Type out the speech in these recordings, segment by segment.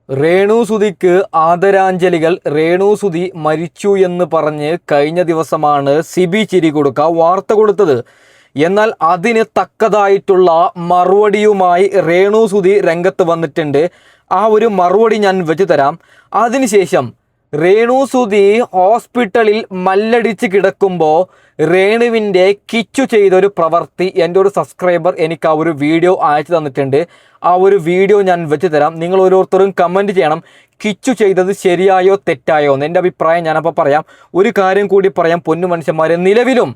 രേണുസുതിക്ക് ആദരാഞ്ജലികൾ. രേണുസുതി മരിച്ചു എന്ന് പറഞ്ഞ് കഴിഞ്ഞ ദിവസമാണ് സിബി ചിരികൊടുക്ക വാർത്ത കൊടുത്തത്. എന്നാൽ അതിന് തക്കതായിട്ടുള്ള മറുപടിയുമായി രേണുസുതി രംഗത്ത് വന്നിട്ടുണ്ട്. ആ ഒരു മറുപടി ഞാൻ വെച്ചു തരാം. അതിനുശേഷം രേണുസുതി ഹോസ്പിറ്റലിൽ മല്ലടിച്ച് കിടക്കുമ്പോൾ രേണുവിൻ്റെ കിച്ചു ചെയ്തൊരു പ്രവൃത്തി എൻ്റെ ഒരു സബ്സ്ക്രൈബർ എനിക്ക് ആ ഒരു വീഡിയോ അയച്ചു തന്നിട്ടുണ്ട്. ആ ഒരു വീഡിയോ ഞാൻ വെച്ച് തരാം. നിങ്ങൾ ഓരോരുത്തരും കമൻറ്റ് ചെയ്യണം, കിച്ചു ചെയ്തത് ശരിയായോ തെറ്റായോ എന്ന്. എൻ്റെ അഭിപ്രായം ഞാനപ്പോൾ പറയാം. ഒരു കാര്യം കൂടി പറയാം, പൊന്നു മനുഷ്യന്മാരെ, നിലവിലും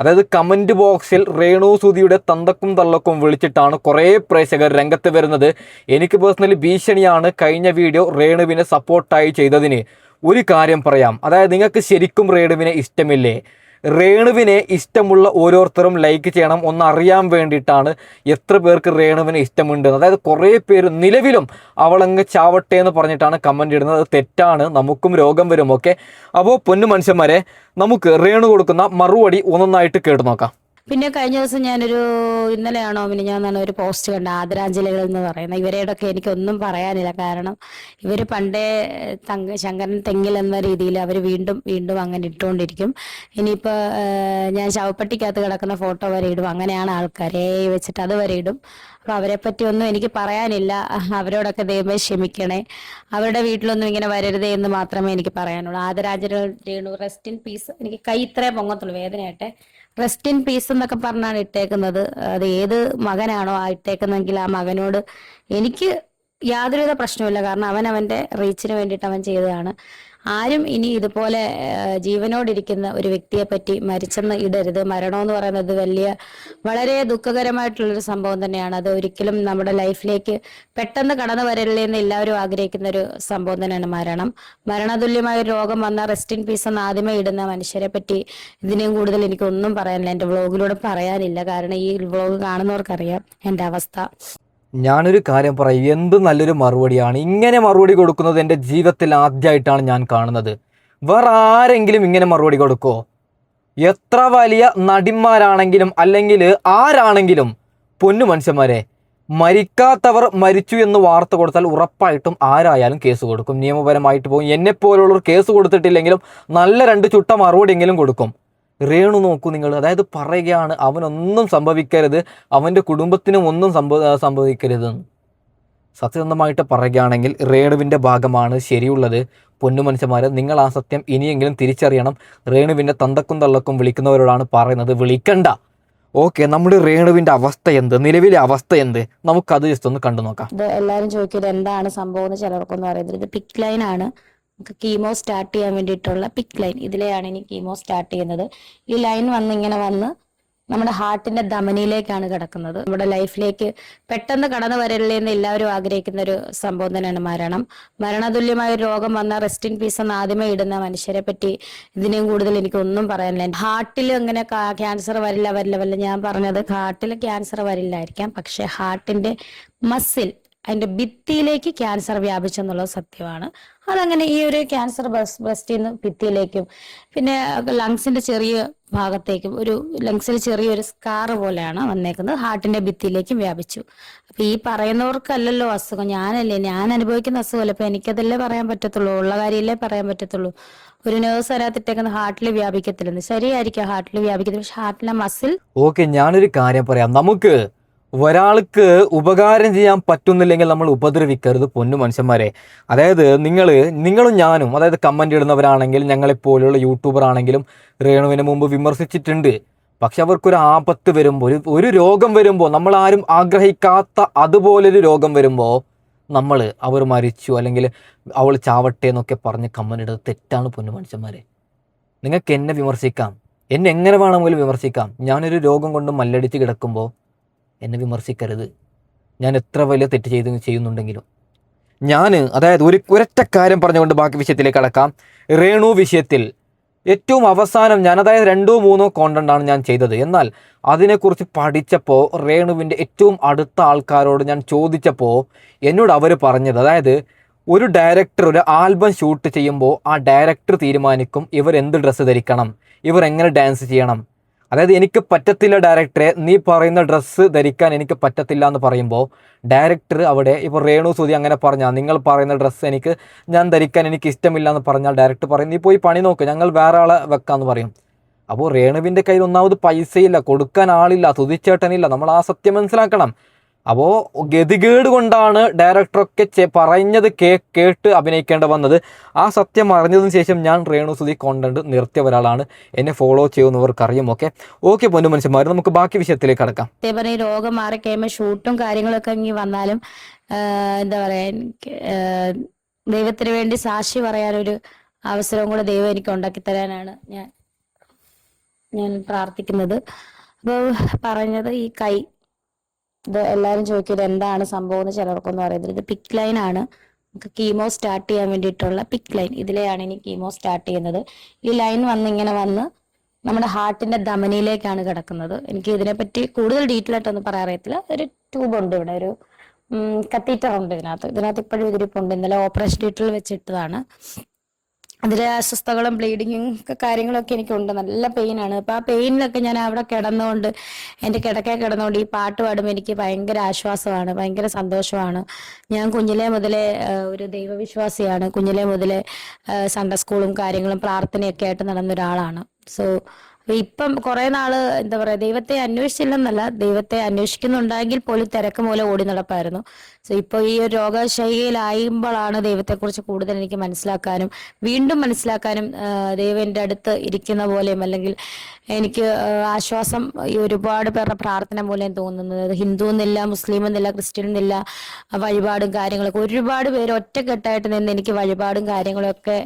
അതായത് കമൻറ്റ് ബോക്സിൽ രേണുസുതിയുടെ തന്തക്കും തള്ളക്കും വിളിച്ചിട്ടാണ് കുറേ പ്രേക്ഷകർ രംഗത്ത് വരുന്നത്. എനിക്ക് പേഴ്സണലി ഭീഷണിയാണ് കഴിഞ്ഞ വീഡിയോ രേണുവിനെ സപ്പോർട്ടായി ചെയ്തതിന്. ഒരു കാര്യം പറയാം, അതായത് നിങ്ങൾക്ക് ശരിക്കും രേണുവിനെ ഇഷ്ടമില്ലേ? രേണുവിനെ ഇഷ്ടമുള്ള ഓരോരുത്തരും ലൈക്ക് ചെയ്യണം. ഒന്നറിയാൻ വേണ്ടിയിട്ടാണ് എത്ര പേർക്ക് രേണുവിനെ ഇഷ്ടമുണ്ട്. അതായത് കുറേ പേര് നിലവിലും അവളങ്ങ് ചാവട്ടെ എന്ന് പറഞ്ഞിട്ടാണ് കമൻ്റ് ഇടുന്നത്. അത് തെറ്റാണ്, നമുക്കും രോഗം വരും. ഓക്കെ, അപ്പോൾ പൊന്നു മനുഷ്യന്മാരെ, നമുക്ക് രേണു കൊടുക്കുന്ന മറുപടി ഒന്നൊന്നായിട്ട് കേട്ടു നോക്കാം. പിന്നെ കഴിഞ്ഞ ദിവസം ഇന്നലെയാണോ ഞാൻ ഒരു പോസ്റ്റ് കണ്ട, ആദരാഞ്ജലികൾ എന്ന് പറയുന്നത്. ഇവരോടൊക്കെ എനിക്കൊന്നും പറയാനില്ല. കാരണം ഇവർ പണ്ടേ ശങ്കരൻ തെങ്ങിൽ എന്ന രീതിയിൽ അവർ വീണ്ടും വീണ്ടും അങ്ങനെ ഇട്ടുകൊണ്ടിരിക്കും. ഇനിയിപ്പോൾ ഞാൻ ശവപ്പെട്ടിക്കകത്ത് കിടക്കുന്ന ഫോട്ടോ വരെ ഇടും. അങ്ങനെയാണ് ആൾക്കാരെ വെച്ചിട്ട് അത് വരെ ഇടും. അപ്പോൾ അവരെ പറ്റിയൊന്നും എനിക്ക് പറയാനില്ല. അവരോടൊക്കെ ദൈവമേ ക്ഷമിക്കണേ. അവരുടെ വീട്ടിലൊന്നും ഇങ്ങനെ വരരുതേ എന്ന് മാത്രമേ എനിക്ക് പറയാനുള്ളൂ. ആദരാഞ്ജലികൾ രേണു, റെസ്റ്റ് ഇൻ പീസ്. എനിക്ക് കൈ ഇത്രേ പൊങ്ങത്തുള്ളൂ, വേദനയാട്ടെ. റെസ്റ്റ് ഇൻ പീസ് എന്നൊക്കെ പറഞ്ഞാണ് ഇട്ടേക്കുന്നത്. അത് ഏത് മകനാണോ ആ ഇട്ടേക്കുന്നതെങ്കിൽ ആ മകനോട് എനിക്ക് യാതൊരുവിധ പ്രശ്നമില്ല. കാരണം അവൻ അവൻ്റെ റീച്ചിന് വേണ്ടിയിട്ട് അവൻ ചെയ്തതാണ്. ആരും ഇനി ഇതുപോലെ ജീവനോടിരിക്കുന്ന ഒരു വ്യക്തിയെ പറ്റി മരിച്ചെന്ന് ഇടരുത്. മരണമെന്ന് പറയുന്നത് വളരെ ദുഃഖകരമായിട്ടുള്ളൊരു സംഭവം തന്നെയാണ്. അത് ഒരിക്കലും നമ്മുടെ ലൈഫിലേക്ക് പെട്ടെന്ന് കടന്നു വരല്ലേ എന്ന് എല്ലാവരും ആഗ്രഹിക്കുന്ന ഒരു സംഭവം തന്നെയാണ് മരണം. മരണതുല്യമായ ഒരു രോഗം വന്ന റെസ്റ്റ് ഇൻ പീസ് എന്ന് ആദ്യമേ ഇടുന്ന മനുഷ്യരെ പറ്റി ഇതിനെയും കൂടുതൽ എനിക്കൊന്നും പറയാനില്ല. എൻ്റെ വ്ളോഗിലൂടെ പറയാനില്ല. കാരണം ഈ വ്ളോഗ് കാണുന്നവർക്കറിയാം എൻ്റെ അവസ്ഥ. ഞാനൊരു കാര്യം പറയാം, എന്ത് നല്ലൊരു മറുപടിയാണ്. ഇങ്ങനെ മറുപടി കൊടുക്കുന്നത് എൻ്റെ ജീവിതത്തിൽ ആദ്യമായിട്ടാണ് ഞാൻ കാണുന്നത്. വേറെ ആരെങ്കിലും ഇങ്ങനെ മറുപടി കൊടുക്കുമോ? എത്ര വലിയ നടിമാരാണെങ്കിലും അല്ലെങ്കിൽ ആരാണെങ്കിലും പൊന്നു മനുഷ്യന്മാരെ, മരിക്കാത്തവർ മരിച്ചു എന്ന് വാർത്ത കൊടുത്താൽ ഉറപ്പായിട്ടും ആരായാലും കേസ് കൊടുക്കും, നിയമപരമായിട്ട് പോകും. എന്നെപ്പോലുള്ളവർ കേസ് കൊടുത്തിട്ടില്ലെങ്കിലും നല്ല 2 ചുട്ട മറുപടിയെങ്കിലും കൊടുക്കും. രേണു നോക്കൂ നിങ്ങൾ, അതായത് പറയുകയാണ് അവനൊന്നും സംഭവിക്കരുത്, അവൻ്റെ കുടുംബത്തിനും ഒന്നും സംഭവിക്കരുതെന്ന്. സത്യസന്ധമായിട്ട് പറയുകയാണെങ്കിൽ രേണുവിൻ്റെ ഭാഗമാണ് ശരിയുള്ളത്. പൊന്നു മനുഷ്യന്മാരെ, നിങ്ങൾ ആ സത്യം ഇനിയെങ്കിലും തിരിച്ചറിയണം. രേണുവിൻ്റെ തന്തക്കും തള്ളക്കും വിളിക്കുന്നവരോടാണ് പറയുന്നത്, വിളിക്കണ്ട. ഓക്കെ, നമ്മുടെ രേണുവിൻ്റെ അവസ്ഥ എന്ത്, നിലവിലെ അവസ്ഥ എന്ത്, നമുക്കത് ജസ്റ്റ് ഒന്ന് കണ്ടു നോക്കാം. എല്ലാവരും ചോദിക്കുന്നത് എന്താണ് സംഭവം എന്ന് ചിലർക്കൊന്നും അറിയുന്നത്. ഇത് പിക്ക് ലൈൻ ആണ്. നമുക്ക് കീമോ സ്റ്റാർട്ട് ചെയ്യാൻ വേണ്ടിയിട്ടുള്ള പിക്ക് ലൈൻ. ഇതിലെയാണ് ഇനി കീമോ സ്റ്റാർട്ട് ചെയ്യുന്നത്. ഈ ലൈൻ വന്ന് നമ്മുടെ ഹാർട്ടിന്റെ ധമനിയിലേക്കാണ് കിടക്കുന്നത്. നമ്മുടെ ലൈഫിലേക്ക് പെട്ടെന്ന് കടന്നു വരല്ലേ എന്ന് എല്ലാവരും ആഗ്രഹിക്കുന്ന ഒരു സംഭവം തന്നെയാണ് മരണം. മരണതുല്യമായ ഒരു രോഗം വന്ന റെസ്റ്റ് ഇൻ പീസ് എന്ന് ആദ്യമേ ഇടുന്ന മനുഷ്യരെ പറ്റി ഇതിനെയും കൂടുതൽ എനിക്കൊന്നും പറയാനില്ല. ഹാർട്ടിൽ അങ്ങനെ ക്യാൻസർ വരില്ല. ഞാൻ പറഞ്ഞത് ഹാർട്ടിൽ ക്യാൻസർ വരില്ലായിരിക്കാം, പക്ഷെ ഹാർട്ടിന്റെ മസിൽ, അതിന്റെ ഭിത്തിയിലേക്ക് ക്യാൻസർ വ്യാപിച്ചെന്നുള്ളത് സത്യമാണ്. അതങ്ങനെ ഈ ഒരു ക്യാൻസർ ബ്രസ്റ്റിൽ നിന്ന് ഭിത്തിയിലേക്കും പിന്നെ ലങ്സിന്റെ ചെറിയ ഭാഗത്തേക്കും, ഒരു ലങ്സിൽ ചെറിയൊരു സ്കാർ പോലെയാണ് വന്നേക്കുന്നത്. ഹാർട്ടിന്റെ ഭിത്തിയിലേക്കും വ്യാപിച്ചു. അപ്പൊ ഈ പറയുന്നവർക്കല്ലല്ലോ അസുഖം, ഞാൻ അനുഭവിക്കുന്ന അസുഖമല്ല. അപ്പൊ എനിക്കതല്ലേ പറയാൻ പറ്റത്തുള്ളൂ, ഉള്ള കാര്യമല്ലേ പറയാൻ പറ്റത്തുള്ളൂ. ഒരു നേഴ്സ് അതിനകത്തിട്ടേക്കുന്ന ഹാർട്ടിൽ വ്യാപിക്കത്തില്ലെന്ന്. ശരിയായിരിക്കും, ഹാർട്ടിൽ വ്യാപിക്കത്തില്ല, പക്ഷെ ഹാർട്ടിലെ മസിൽ. ഓക്കെ, ഞാനൊരു കാര്യം പറയാം. നമുക്ക് ഒരാൾക്ക് ഉപകാരം ചെയ്യാൻ പറ്റുന്നില്ലെങ്കിൽ നമ്മൾ ഉപദ്രവിക്കരുത് പൊന്നു മനുഷ്യന്മാരെ. അതായത് നിങ്ങളും ഞാനും, അതായത് കമൻ്റ് ഇടുന്നവരാണെങ്കിൽ ഞങ്ങളെപ്പോലുള്ള യൂട്യൂബർ ആണെങ്കിലും രേണുവിന് മുമ്പ് വിമർശിച്ചിട്ടുണ്ട്. പക്ഷെ അവർക്കൊരു ആപത്ത് വരുമ്പോൾ, ഒരു രോഗം വരുമ്പോൾ, നമ്മളാരും ആഗ്രഹിക്കാത്ത അതുപോലൊരു രോഗം വരുമ്പോൾ അവർ മരിച്ചു അല്ലെങ്കിൽ അവൾ ചാവട്ടെ എന്നൊക്കെ പറഞ്ഞ് കമൻ്റ് ഇടുന്നത് തെറ്റാണ് പൊന്നു മനുഷ്യന്മാരെ. നിങ്ങൾക്ക് എന്നെ വിമർശിക്കാം, എന്നെ എങ്ങനെ വേണമെങ്കിലും വിമർശിക്കാം. ഞാനൊരു രോഗം കൊണ്ട് മല്ലടിച്ച് കിടക്കുമ്പോൾ എന്നെ വിമർശിക്കരുത്. ഞാൻ എത്ര വലിയ തെറ്റ് ചെയ്യുന്നുണ്ടെങ്കിലും അതായത് ഒരൊറ്റ കാര്യം പറഞ്ഞുകൊണ്ട് ബാക്കി വിഷയത്തിലേക്ക് കടക്കാം. രേണു വിഷയത്തിൽ ഏറ്റവും അവസാനം അതായത് 2-3 കോണ്ടന്റാണ് ഞാൻ ചെയ്തത്. എന്നാൽ അതിനെക്കുറിച്ച് പഠിച്ചപ്പോൾ, രേണുവിൻ്റെ ഏറ്റവും അടുത്ത ആൾക്കാരോട് ഞാൻ ചോദിച്ചപ്പോൾ എന്നോട് അവർ പറഞ്ഞത്, അതായത് ഒരു ഡയറക്ടർ ഒരു ആൽബം ഷൂട്ട് ചെയ്യുമ്പോൾ ആ ഡയറക്ടർ തീരുമാനിക്കും ഇവർ എന്ത് ഡ്രസ്സ് ധരിക്കണം, ഇവർ എങ്ങനെ ഡാൻസ് ചെയ്യണം. അതായത് എനിക്ക് പറ്റത്തില്ല ഡയറക്ടറെ, നീ പറയുന്ന ഡ്രസ്സ് ധരിക്കാൻ എനിക്ക് പറ്റത്തില്ല എന്ന് പറയുമ്പോൾ ഡയറക്ടർ അവിടെ ഇപ്പോൾ രേണു സുധി അങ്ങനെ പറഞ്ഞാൽ നിങ്ങൾ പറയുന്ന ഡ്രസ്സ് ഞാൻ ധരിക്കാൻ എനിക്ക് ഇഷ്ടമില്ല എന്ന് പറഞ്ഞാൽ ഡയറക്ടർ പറയും നീ പോയി പണി നോക്ക്, ഞങ്ങൾ വേറെ ആളെ വെക്കാമെന്ന് പറയും. അപ്പോൾ രേണുവിൻ്റെ കയ്യിൽ ഒന്നാമത് പൈസയില്ല, കൊടുക്കാൻ ആളില്ല, തുതിച്ചേട്ടനില്ല. നമ്മൾ ആ സത്യം മനസ്സിലാക്കണം. അപ്പോൾ ഗതികേട് കൊണ്ടാണ് ഡയറക്ടറൊക്കെ പറഞ്ഞത് കേട്ട് അഭിനയിക്കേണ്ട വന്നത്. ആ സത്യം അറിഞ്ഞതിന് ശേഷം ഞാൻ രേണു സുധി കോണ്ടന്റ് നിർത്തിയ ഒരാളാണ്. എന്നെ ഫോളോ ചെയ്യുന്നവർക്കറിയും. ഓക്കെ പൊന്നു മനുഷ്യന്മാർ, നമുക്ക് ബാക്കി വിഷയത്തിലേക്ക് കടക്കാം. അതേപോലെ ഈ രോഗം മാറി കഴിയുമ്പോൾ ഷൂട്ടും കാര്യങ്ങളൊക്കെ ഇങ്ങനെ വന്നാലും എന്താ പറയാ, എനിക്ക് ദൈവത്തിന് വേണ്ടി സാക്ഷി പറയാനൊരു അവസരവും കൂടെ ദൈവം എനിക്ക് ഉണ്ടാക്കി തരാനാണ് ഞാൻ പ്രാർത്ഥിക്കുന്നത്. അപ്പോൾ പറഞ്ഞത് ഈ കൈ, ഇത് എല്ലാവരും ചോദിക്കുന്നത് എന്താണ് സംഭവം എന്ന് ചിലർക്കൊന്നും അറിയത്തില്ല. ഇത് പിക്ക് ലൈൻ ആണ്. നമുക്ക് കീമോ സ്റ്റാർട്ട് ചെയ്യാൻ വേണ്ടിയിട്ടുള്ള പിക്ക് ലൈൻ. ഇതിലെയാണ് ഇനി കീമോ സ്റ്റാർട്ട് ചെയ്യുന്നത്. ഈ ലൈൻ വന്ന് നമ്മുടെ ഹാർട്ടിന്റെ ധമനിയിലേക്കാണ് കിടക്കുന്നത്. എനിക്ക് ഇതിനെപ്പറ്റി കൂടുതൽ ഡീറ്റെയിൽ ആയിട്ടൊന്നും പറയാൻ അറിയത്തില്ല. ഒരു ട്യൂബ് ഉണ്ട് ഇവിടെ, ഒരു കത്തീറ്റർ ഉണ്ട് ഇതിനകത്ത് ഇപ്പോഴും ഇതിരിപ്പുണ്ട്. ഇന്നലെ ഓപ്പറേഷൻ തിയേറ്ററിൽ വെച്ചിട്ടതാണ്. അതിലെ അസ്വസ്ഥകളും ബ്ലീഡിങ്ങും കാര്യങ്ങളൊക്കെ എനിക്കുണ്ട്. നല്ല പെയിനാണ്. അപ്പൊ ആ പെയിനിലൊക്കെ ഞാൻ അവിടെ കിടന്നുകൊണ്ട്, എൻ്റെ കിടന്നുകൊണ്ട് ഈ പാട്ട് പാടുമ്പോൾ എനിക്ക് ഭയങ്കര ആശ്വാസമാണ്, ഭയങ്കര സന്തോഷമാണ്. ഞാൻ കുഞ്ഞിലേ മുതലേ ഒരു ദൈവവിശ്വാസിയാണ്. കുഞ്ഞിലേ മുതലേ സൺഡേ സ്കൂളും കാര്യങ്ങളും പ്രാർത്ഥനയൊക്കെ ആയിട്ട് നടന്ന ഒരാളാണ്. സോ ഇപ്പം കുറെ നാള് എന്താ പറയാ, ദൈവത്തെ അന്വേഷിച്ചില്ലെന്നല്ല, ദൈവത്തെ അന്വേഷിക്കുന്നുണ്ടെങ്കിൽ പോലും തിരക്ക് മൂലം ഓടി നടപ്പായിരുന്നു. സോ ഇപ്പോൾ ഈ ഒരു രോഗശൈലിയിലായുമ്പോഴാണ് ദൈവത്തെക്കുറിച്ച് കൂടുതൽ എനിക്ക് മനസ്സിലാക്കാനും വീണ്ടും മനസ്സിലാക്കാനും ദൈവം എൻ്റെ അടുത്ത് ഇരിക്കുന്ന പോലെയും, അല്ലെങ്കിൽ എനിക്ക് ആശ്വാസം ഈ ഒരുപാട് പേരുടെ പ്രാർത്ഥന മൂലം തോന്നുന്നത്. ഹിന്ദു എന്നില്ല, മുസ്ലിം എന്നില്ല, ക്രിസ്ത്യൻ എന്നില്ല, വഴിപാടും കാര്യങ്ങളൊക്കെ ഒരുപാട് പേര് ഒറ്റക്കെട്ടായിട്ട് നിന്ന് എനിക്ക് വഴിപാടും കാര്യങ്ങളൊക്കെ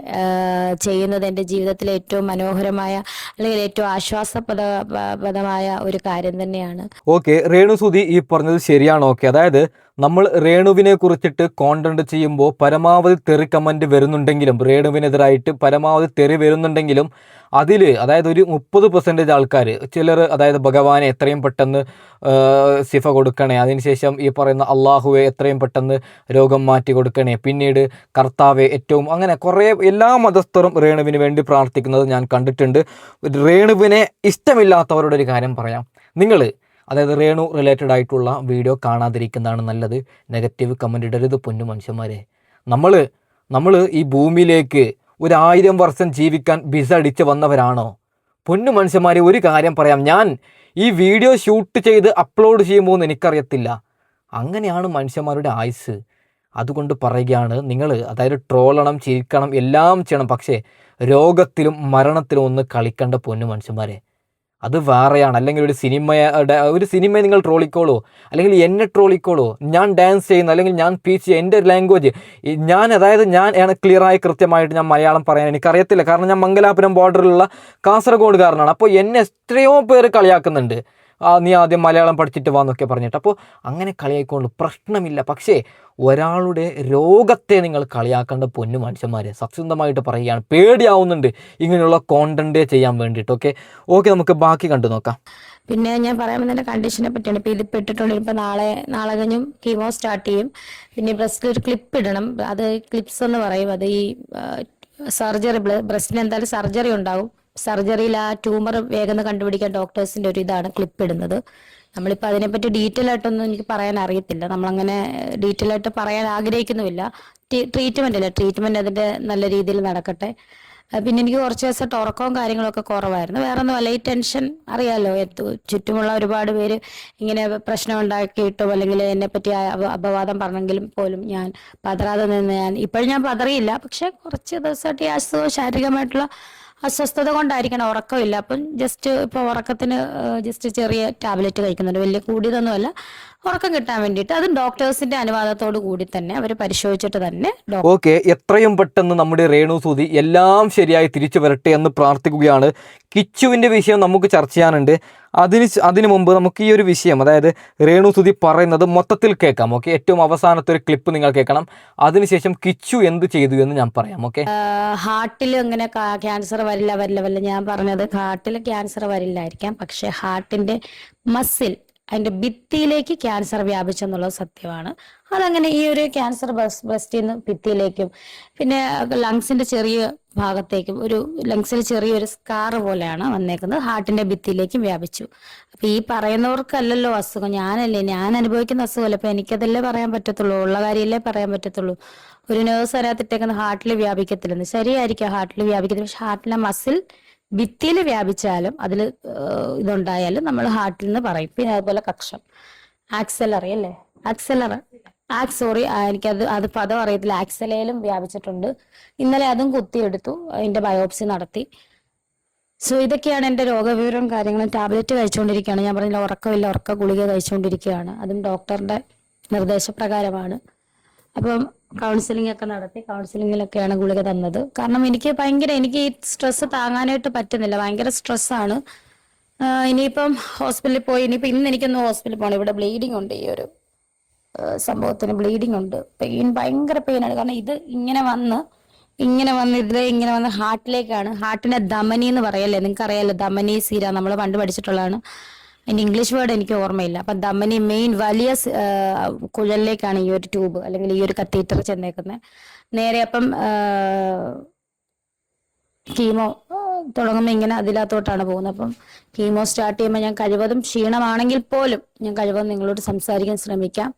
ചെയ്യുന്നത് എൻ്റെ ജീവിതത്തിലെ ഏറ്റവും മനോഹരമായ, അല്ലെങ്കിൽ ഏറ്റവും ആശ്വാസപ്രദമായ ഒരു കാര്യം തന്നെയാണ്. ഓക്കെ, രേണു സുധി ഈ പറഞ്ഞത് ശരിയാണ്. അതായത് നമ്മൾ രേണുവിനെ കുറിച്ചിട്ട് കോണ്ടന്റ് ചെയ്യുമ്പോൾ പരമാവധി തെറി കമന്റ് വരുന്നുണ്ടെങ്കിലും, രേണുവിനെതിരായിട്ട് പരമാവധി തെറി വരുന്നുണ്ടെങ്കിലും അതായത് ഒരു 30% ആൾക്കാർ, ചിലർ അതായത് ഭഗവാനെ എത്രയും പെട്ടെന്ന് ശിഫ കൊടുക്കണേ, അതിനുശേഷം ഈ പറയുന്ന അള്ളാഹുവെ എത്രയും പെട്ടെന്ന് രോഗം മാറ്റി കൊടുക്കണേ, പിന്നീട് കർത്താവെ ഏറ്റവും, അങ്ങനെ കുറേ എല്ലാ മതസ്ഥരും രേണുവിന് വേണ്ടി പ്രാർത്ഥിക്കുന്നത് ഞാൻ കണ്ടിട്ടുണ്ട്. രേണുവിനെ ഇഷ്ടമില്ലാത്തവരുടെ ഒരു കാര്യം പറയാം. അതായത് രേണു റിലേറ്റഡ് ആയിട്ടുള്ള വീഡിയോ കാണാതിരിക്കുന്നതാണ് നല്ലത്. നെഗറ്റീവ് കമൻ്റ് ഇടരുത് പൊന്നു മനുഷ്യന്മാരെ. നമ്മൾ ഈ ഭൂമിയിലേക്ക് 1000 വർഷം ജീവിക്കാൻ വിസ അടിച്ച് വന്നവരാണോ? പൊന്നു മനുഷ്യന്മാരെ, ഒരു കാര്യം പറയാം, ഞാൻ ഈ വീഡിയോ ഷൂട്ട് ചെയ്ത് അപ്ലോഡ് ചെയ്യുമോ എന്ന് എനിക്കറിയത്തില്ല. അങ്ങനെയാണ് മനുഷ്യന്മാരുടെ ആയുസ്. അതുകൊണ്ട് പറയുകയാണ്, അതായത് ട്രോളണം, ചിരിക്കണം, എല്ലാം ചെയ്യണം, പക്ഷേ രോഗത്തിലും മരണത്തിലും ഒന്ന് കളിക്കേണ്ട പൊന്നു മനുഷ്യന്മാരെ, അത് വേറെയാണ്. അല്ലെങ്കിൽ ഒരു സിനിമയെ നിങ്ങൾ ട്രോളിക്കോളൂ, അല്ലെങ്കിൽ എന്നെ ട്രോളിക്കോളൂ. ഞാൻ ഡാൻസ് ചെയ്യുന്നു, അല്ലെങ്കിൽ ഞാൻ സ്പീച്ച് ചെയ്യുന്ന എൻ്റെ ലാംഗ്വേജ് ഞാൻ ക്ലിയറായി കൃത്യമായിട്ട് ഞാൻ മലയാളം പറയാൻ എനിക്കറിയത്തില്ല. കാരണം ഞാൻ മംഗലാപുരം ബോർഡറിലുള്ള കാസർഗോഡുകാരനാണ്. അപ്പോൾ എന്നെ എത്രയോ പേര് കളിയാക്കുന്നുണ്ട്. നീ ആദ്യം മലയാളം പഠിച്ചിട്ട് വാന്നൊക്കെ പറഞ്ഞിട്ട്. അപ്പോൾ അങ്ങനെ കളിയായിക്കൊണ്ട് പ്രശ്നമില്ല. പക്ഷേ ഒരാളുടെ രോഗത്തെ നിങ്ങൾ കളിയാക്കേണ്ട പൊന്നു മനുഷ്യന്മാരെ, സത്യസന്ധമായിട്ട് പറയുകയാണ്, പേടിയാവുന്നുണ്ട് ഇങ്ങനെയുള്ള കോണ്ടന്റ് ചെയ്യാൻ വേണ്ടിയിട്ട്. ഓക്കെ, നമുക്ക് ബാക്കി കണ്ടു നോക്കാം. പിന്നെ ഞാൻ പറയാൻ വന്നതിന്റെ കണ്ടീഷനെ പറ്റിയാണ്. ഇപ്പൊ ഇതിപ്പോൾ ഇട്ടിട്ടുണ്ട്. ഇപ്പൊ നാളെ കഴിഞ്ഞും കീമോ സ്റ്റാർട്ട് ചെയ്യും. പിന്നെ ബ്രസ്റ്റിൽ ഒരു ക്ലിപ്പ് ഇടണം. അത് ക്ലിപ്സ് എന്ന് പറയും. അത് ഈ സർജറി, ബ്രസ്റ്റിന് എന്തായാലും സർജറി ഉണ്ടാവും. സർജറിയിൽ ആ ട്യൂമർ വേഗം കണ്ടുപിടിക്കാൻ ഡോക്ടേഴ്സിന്റെ ഒരു ഇതാണ് ക്ലിപ്പ് ഇടുന്നത്. നമ്മളിപ്പോൾ അതിനെപ്പറ്റി ഡീറ്റെയിൽ ആയിട്ടൊന്നും എനിക്ക് പറയാൻ അറിയത്തില്ല. നമ്മളങ്ങനെ ഡീറ്റെയിൽ ആയിട്ട് പറയാൻ ആഗ്രഹിക്കുന്നുമില്ല. ട്രീറ്റ്മെന്റ് അതിന്റെ നല്ല രീതിയിൽ നടക്കട്ടെ. പിന്നെ എനിക്ക് കുറച്ച് ദിവസമായിട്ട് ഉറക്കവും കാര്യങ്ങളൊക്കെ കുറവായിരുന്നു. വേറെ ഒന്നുമല്ല, ഈ ടെൻഷൻ അറിയാലോ, ചുറ്റുമുള്ള ഒരുപാട് പേര് ഇങ്ങനെ പ്രശ്നം ഉണ്ടാക്കിയിട്ടും അല്ലെങ്കിൽ എന്നെപ്പറ്റി അപവാദം പറഞ്ഞെങ്കിലും പോലും ഞാൻ പതറാതെ നിന്ന് ഇപ്പോഴും ഞാൻ പതറിയില്ല. പക്ഷെ കുറച്ച് ദിവസമായിട്ട് ഈ ശാരീരികമായിട്ടുള്ള അസ്വസ്ഥത കൊണ്ടായിരിക്കണം, ഉറക്കമില്ല. അപ്പം ഇപ്പോൾ ഉറക്കത്തിന് ചെറിയ ടാബ്ലറ്റ് കഴിക്കുന്നുണ്ട്. വലിയ കൂടിയതൊന്നുമല്ല, ഉറക്കം കിട്ടാൻ വേണ്ടിയിട്ട്. അതും ഡോക്ടേഴ്സിന്റെ അനുവാദത്തോടു കൂടി തന്നെ അവർ പരിശോധിച്ചിട്ട് തന്നെ. ഓക്കെ, എത്രയും പെട്ടെന്ന് നമ്മുടെ രേണു സുധി എല്ലാം ശരിയായി തിരിച്ചു വരട്ടെ എന്ന് പ്രാർത്ഥിക്കുകയാണ്. കിച്ചുവിൻ്റെ വിഷയം നമുക്ക് ചർച്ച ചെയ്യാനുണ്ട്. അതിനു മുമ്പ് നമുക്ക് ഈ ഒരു വിഷയം, അതായത് രേണു സുധി പറയുന്നത് മൊത്തത്തിൽ കേൾക്കാം. ഏറ്റവും അവസാനത്തെ ഒരു ക്ലിപ്പ് നിങ്ങൾ കേൾക്കണം. അതിനുശേഷം കിച്ചു എന്ത് ചെയ്തു എന്ന് ഞാൻ പറയാം. ഹാർട്ടിൽ അങ്ങനെ ക്യാൻസർ വരില്ല. ഞാൻ പറഞ്ഞത് ഹാർട്ടിൽ ക്യാൻസർ വരില്ലായിരിക്കാം, പക്ഷെ ഹാർട്ടിന്റെ മസിൽ, അതിൻ്റെ ഭിത്തിയിലേക്ക് ക്യാൻസർ വ്യാപിച്ചെന്നുള്ളത് സത്യമാണ്. അതങ്ങനെ ഈ ഒരു ക്യാൻസർ ബ്രസ്റ്റിൽ നിന്ന് ഭിത്തിയിലേക്കും പിന്നെ ലങ്സിന്റെ ചെറിയ ഭാഗത്തേക്കും ഒരു ലങ്സിൽ ചെറിയൊരു സ്കാർ പോലെയാണ് വന്നേക്കുന്നത്, ഹാർട്ടിന്റെ ഭിത്തിയിലേക്കും വ്യാപിച്ചു. അപ്പൊ ഈ പറയുന്നവർക്കല്ലല്ലോ അസുഖം, ഞാൻ അനുഭവിക്കുന്ന അസുഖമല്ല. അപ്പൊ എനിക്കതല്ലേ പറയാൻ പറ്റത്തുള്ളൂ, ഉള്ള കാര്യമല്ലേ പറയാൻ പറ്റത്തുള്ളൂ. ഒരു നേഴ്സ് അതിനകത്തിട്ടേക്കുന്ന ഹാർട്ടിൽ വ്യാപിക്കത്തില്ലെന്ന്. ശരിയായിരിക്കും, ഹാർട്ടിൽ വ്യാപിക്കത്തില്ല. പക്ഷെ ഹാർട്ടിലെ മസിൽ ഭിത്തിയിൽ വ്യാപിച്ചാലും അതിൽ ഇതുണ്ടായാലും നമ്മൾ ഹാർട്ടിൽ നിന്ന് പറയും. പിന്നെ അതുപോലെ കക്ഷം, ആക്സലറി അല്ലേ, സോറി എനിക്കത് പദം അറിയത്തില്ല. ആക്സലയിലും വ്യാപിച്ചിട്ടുണ്ട്. ഇന്നലെ അതും കുത്തിയെടുത്തു, അതിന്റെ ബയോപ്സി നടത്തി. സോ ഇതൊക്കെയാണ് എൻ്റെ രോഗവിവരവും കാര്യങ്ങളും. ടാബ്ലറ്റ് കഴിച്ചുകൊണ്ടിരിക്കുകയാണ്, ഞാൻ പറഞ്ഞില്ല ഉറക്കമില്ല, ഉറക്ക ഗുളിക കഴിച്ചുകൊണ്ടിരിക്കുകയാണ്. അതും ഡോക്ടറുടെ നിർദ്ദേശപ്രകാരമാണ്. അപ്പം കൗൺസിലിംഗ് ഒക്കെ നടത്തി, കൗൺസിലിങ്ങിലൊക്കെയാണ് ഗുളിക തന്നത്. കാരണം എനിക്ക് ഈ സ്ട്രെസ് താങ്ങാനായിട്ട് പറ്റുന്നില്ല, ഭയങ്കര സ്ട്രെസ്സാണ്. ഇനിയിപ്പം ഹോസ്പിറ്റലിൽ പോയി, ഇന്ന് എനിക്കൊന്ന് ഹോസ്പിറ്റലിൽ പോകണം. ഇവിടെ ബ്ലീഡിങ് ഉണ്ട്, ഈ ഒരു സംഭവത്തിന് ബ്ലീഡിങ് ഉണ്ട്, ഭയങ്കര പെയിനാണ്. കാരണം ഇത് ഇങ്ങനെ വന്ന് ഹാർട്ടിലേക്കാണ്. ഹാർട്ടിനെ ധമനി എന്ന് പറയല്ലേ, നിങ്ങൾക്ക് അറിയാലോ, ധമനി സീര നമ്മൾ പണ്ട് പഠിച്ചിട്ടുള്ളതാണ്. അതിന്റെ ഇംഗ്ലീഷ് വേർഡ് എനിക്ക് ഓർമ്മയില്ല. അപ്പൊ ധമനി മെയിൻ വലിയ കുഴലിലേക്കാണ് ഈ ഒരു ട്യൂബ് അല്ലെങ്കിൽ ഈ ഒരു കത്തീറ്റർ ചെന്നേക്കുന്നത്. നേരെ അപ്പം കീമോ തുടങ്ങുമ്പോൾ ഇങ്ങനെ അതിനകത്തോട്ടാണ് പോകുന്നത്. അപ്പം കീമോ സ്റ്റാർട്ട് ചെയ്യുമ്പോൾ ഞാൻ കഴിവതും ക്ഷീണമാണെങ്കിൽ പോലും ഞാൻ കഴിവതും നിങ്ങളോട് സംസാരിക്കാൻ ശ്രമിക്കാം.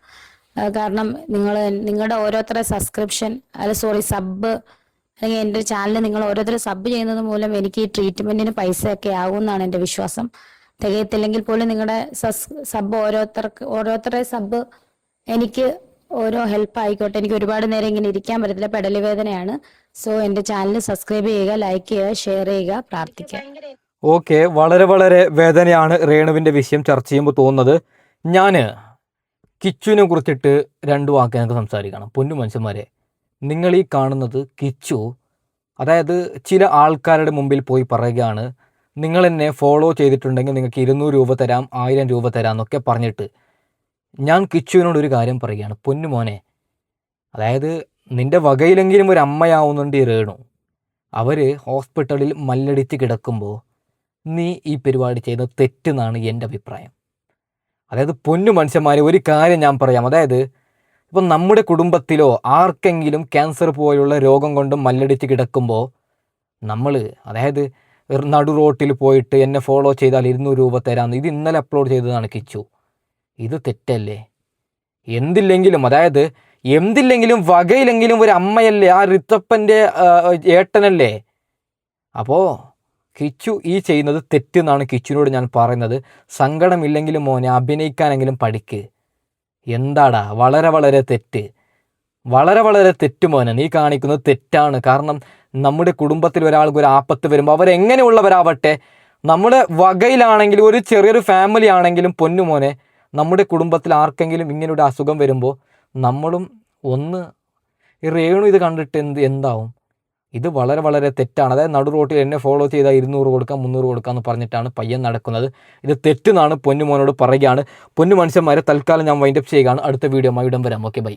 കാരണം നിങ്ങളുടെ ഓരോരുത്തരുടെ സബ് അല്ലെങ്കിൽ എൻ്റെ ചാനൽ നിങ്ങൾ ഓരോരുത്തർ സബ് ചെയ്യുന്നത് മൂലം എനിക്ക് ഈ ട്രീറ്റ്മെന്റിന് പൈസയൊക്കെ ആകുമെന്നാണ് എൻ്റെ വിശ്വാസം. തികയത്തില്ലെങ്കിൽ പോലും നിങ്ങളുടെ സബ് ഓരോരുത്തരുടെ സബ് എനിക്ക് ഓരോ ഹെൽപ്പ് ആയിക്കോട്ടെ. എനിക്ക് ഒരുപാട് നേരം ഇങ്ങനെ ഇരിക്കാൻ പറ്റത്തില്ല, പെടലി വേദനയാണ്. സോ എൻ്റെ ചാനൽ സബ്സ്ക്രൈബ് ചെയ്യുക, ലൈക്ക് ചെയ്യുക, ഷെയർ ചെയ്യുക, പ്രാർത്ഥിക്കുക. ഓക്കെ, വളരെ വളരെ വേദനയാണ് രേണുവിൻ്റെ വിഷയം ചർച്ച ചെയ്യുമ്പോൾ തോന്നുന്നത്. ഞാൻ കിച്ചുവിനെ കുറിച്ചിട്ട് 2 വാക്ക് ഞങ്ങൾക്ക് സംസാരിക്കണം. പൊന്നു മനുഷ്യന്മാരെ, നിങ്ങൾ ഈ കാണുന്നത് കിച്ചു, അതായത് ചില ആൾക്കാരുടെ മുമ്പിൽ പോയി പറയുകയാണ്, നിങ്ങൾ എന്നെ ഫോളോ ചെയ്തിട്ടുണ്ടെങ്കിൽ നിങ്ങൾക്ക് 200 രൂപ തരാം, 1000 രൂപ തരാം എന്നൊക്കെ പറഞ്ഞിട്ട്. ഞാൻ കിച്ചുവിനോടൊരു കാര്യം പറയുകയാണ്, പൊന്നു മോനെ, അതായത് നിൻ്റെ വകയിലെങ്കിലും ഒരു അമ്മയാവുന്നുണ്ട് ഈ രേണു. അവർ ഹോസ്പിറ്റലിൽ മല്ലടിച്ച് കിടക്കുമ്പോൾ നീ ഈ പരിപാടി ചെയ്ത് തെറ്റെന്നാണ് എൻ്റെ അഭിപ്രായം. അതായത് പൊന്നു മനുഷ്യന്മാരെ, ഒരു കാര്യം ഞാൻ പറയാം. അതായത് ഇപ്പം നമ്മുടെ കുടുംബത്തിലോ ആർക്കെങ്കിലും ക്യാൻസർ പോലുള്ള രോഗം കൊണ്ട് മല്ലടിച്ച് കിടക്കുമ്പോൾ നമ്മൾ, അതായത് നടു റോട്ടിൽ പോയിട്ട് എന്നെ ഫോളോ ചെയ്താൽ 200 രൂപ തരാമെന്ന്, ഇത് ഇന്നലെ അപ്ലോഡ് ചെയ്തതാണ് കിച്ചു. ഇത് തെറ്റല്ലേ? എന്തില്ലെങ്കിലും വകയിലെങ്കിലും ഒരു അമ്മയല്ലേ, ആ റിത്തപ്പൻ്റെ ഏട്ടനല്ലേ. അപ്പോൾ കിച്ചു ഈ ചെയ്യുന്നത് തെറ്റെന്നാണ് കിച്ചുവിനോട് ഞാൻ പറയുന്നത്. സങ്കടമില്ലെങ്കിലും മോനെ, അഭിനയിക്കാനെങ്കിലും പഠിക്ക്. എന്താടാ, വളരെ വളരെ തെറ്റ് മോനെ, നീ കാണിക്കുന്നത് തെറ്റാണ്. കാരണം നമ്മുടെ കുടുംബത്തിൽ ഒരാൾക്ക് ഒരു ആപത്ത് വരുമ്പോൾ അവരെങ്ങനെയുള്ളവരാവട്ടെ, നമ്മുടെ വകയിലാണെങ്കിലും ഒരു ചെറിയൊരു ഫാമിലി ആണെങ്കിലും പൊന്നുമോനെ, നമ്മുടെ കുടുംബത്തിൽ ആർക്കെങ്കിലും ഇങ്ങനൊരു അസുഖം വരുമ്പോൾ നമ്മളും ഒന്ന് ഈ രേണു ഇത് കണ്ടിട്ട് എന്താവും? ഇത് വളരെ വളരെ തെറ്റാണ്. അതായത് നടു റോട്ടിൽ എന്നെ ഫോളോ ചെയ്താൽ 200 കൊടുക്കാം, 300 കൊടുക്കാം എന്ന് പറഞ്ഞിട്ടാണ് പയ്യൻ നടക്കുന്നത്. ഇത് തെറ്റെന്നാണ് പൊന്നുമോനോട് പറയുകയാണ്. പൊന്നു മനുഷ്യന്മാരെ, തൽക്കാലം ഞാൻ വൈൻഡപ്പ് ചെയ്യുകയാണ്. അടുത്ത വീഡിയോ ഇടം വരാം. Okay, by.